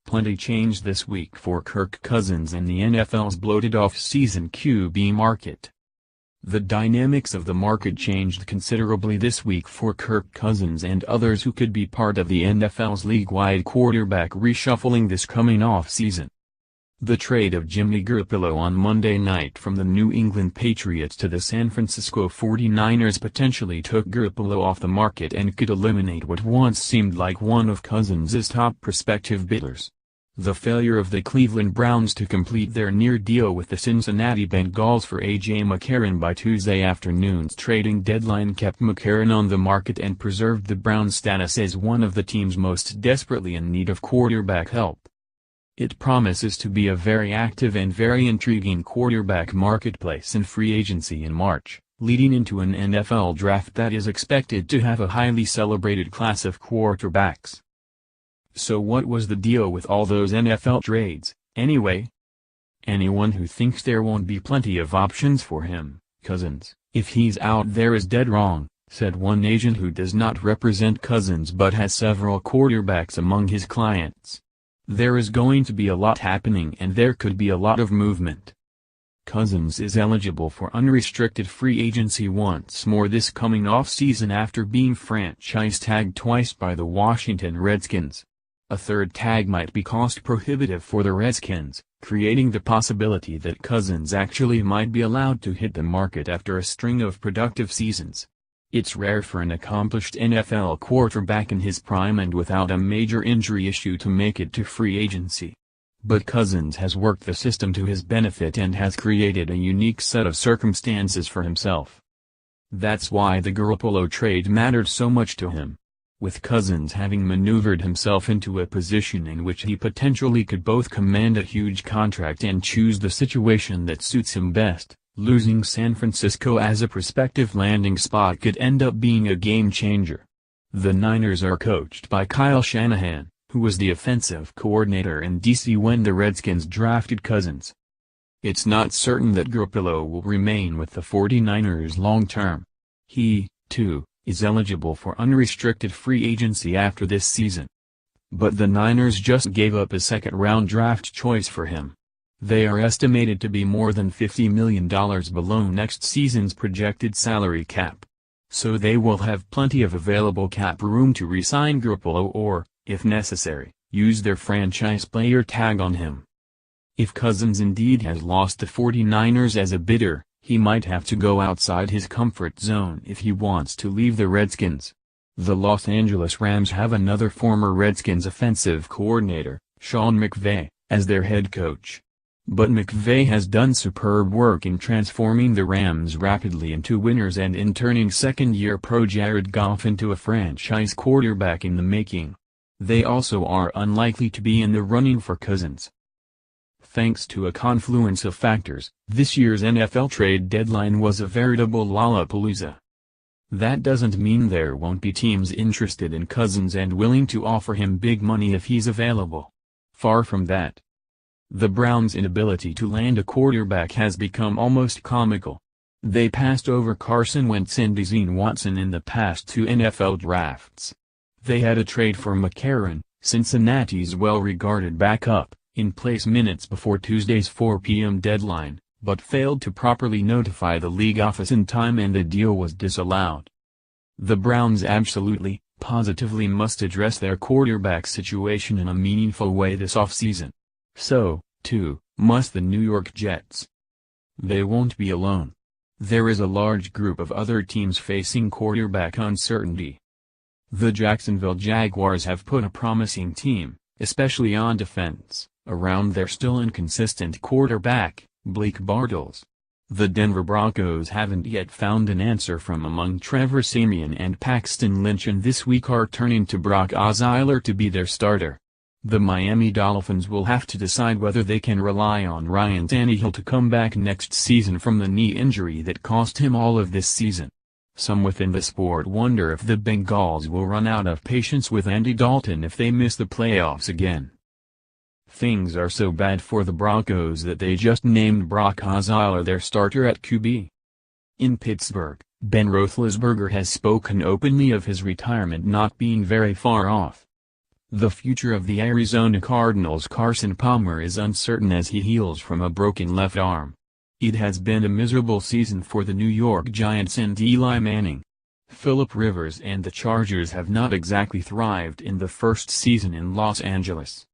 Plenty changed this week for Kirk Cousins and the NFL's bloated off-season QB market. The dynamics of the market changed considerably this week for Kirk Cousins and others who could be part of the NFL's league-wide quarterback reshuffling this coming off-season. The trade of Jimmy Garoppolo on Monday night from the New England Patriots to the San Francisco 49ers potentially took Garoppolo off the market and could eliminate what once seemed like one of Cousins' top prospective bidders. The failure of the Cleveland Browns to complete their near deal with the Cincinnati Bengals for AJ McCarron by Tuesday afternoon's trading deadline kept McCarron on the market and preserved the Browns' status as one of the teams most desperately in need of quarterback help. It promises to be a very active and very intriguing quarterback marketplace in free agency in March, leading into an NFL draft that is expected to have a highly celebrated class of quarterbacks. So what was the deal with all those NFL trades, anyway? Anyone who thinks there won't be plenty of options for him, Cousins, if he's out there is dead wrong, said one agent who does not represent Cousins but has several quarterbacks among his clients. There is going to be a lot happening and there could be a lot of movement. Cousins is eligible for unrestricted free agency once more this coming off-season after being franchise tagged twice by the Washington Redskins. A third tag might be cost-prohibitive for the Redskins, creating the possibility that Cousins actually might be allowed to hit the market after a string of productive seasons. It's rare for an accomplished NFL quarterback in his prime and without a major injury issue to make it to free agency. But Cousins has worked the system to his benefit and has created a unique set of circumstances for himself. That's why the Garoppolo trade mattered so much to him. With Cousins having maneuvered himself into a position in which he potentially could both command a huge contract and choose the situation that suits him best, losing San Francisco as a prospective landing spot could end up being a game-changer. The Niners are coached by Kyle Shanahan, who was the offensive coordinator in D.C. when the Redskins drafted Cousins. It's not certain that Garoppolo will remain with the 49ers long-term. He, too, is eligible for unrestricted free agency after this season. But the Niners just gave up a second-round draft choice for him. They are estimated to be more than $50 million below next season's projected salary cap. So they will have plenty of available cap room to re-sign Garoppolo or, if necessary, use their franchise player tag on him. If Cousins indeed has lost the 49ers as a bidder, he might have to go outside his comfort zone if he wants to leave the Redskins. The Los Angeles Rams have another former Redskins offensive coordinator, Sean McVay, as their head coach. But McVay has done superb work in transforming the Rams rapidly into winners and in turning second-year pro Jared Goff into a franchise quarterback in the making. They also are unlikely to be in the running for Cousins. Thanks to a confluence of factors, this year's NFL trade deadline was a veritable lollapalooza. That doesn't mean there won't be teams interested in Cousins and willing to offer him big money if he's available. Far from that. The Browns' inability to land a quarterback has become almost comical. They passed over Carson Wentz and Deshaun Watson in the past two NFL drafts. They had a trade for McCarron, Cincinnati's well-regarded backup, in place minutes before Tuesday's 4 p.m. deadline, but failed to properly notify the league office in time and the deal was disallowed. The Browns absolutely, positively must address their quarterback situation in a meaningful way this offseason. So, too, must the New York Jets. They won't be alone. There is a large group of other teams facing quarterback uncertainty. The Jacksonville Jaguars have put a promising team, especially on defense, around their still inconsistent quarterback, Blake Bortles. The Denver Broncos haven't yet found an answer from among Trevor Siemian and Paxton Lynch and this week are turning to Brock Osweiler to be their starter. The Miami Dolphins will have to decide whether they can rely on Ryan Tannehill to come back next season from the knee injury that cost him all of this season. Some within the sport wonder if the Bengals will run out of patience with Andy Dalton if they miss the playoffs again. Things are so bad for the Broncos that they just named Brock Osweiler their starter at QB. In Pittsburgh, Ben Roethlisberger has spoken openly of his retirement not being very far off. The future of the Arizona Cardinals' Carson Palmer is uncertain as he heals from a broken left arm. It has been a miserable season for the New York Giants and Eli Manning. Philip Rivers and the Chargers have not exactly thrived in the first season in Los Angeles.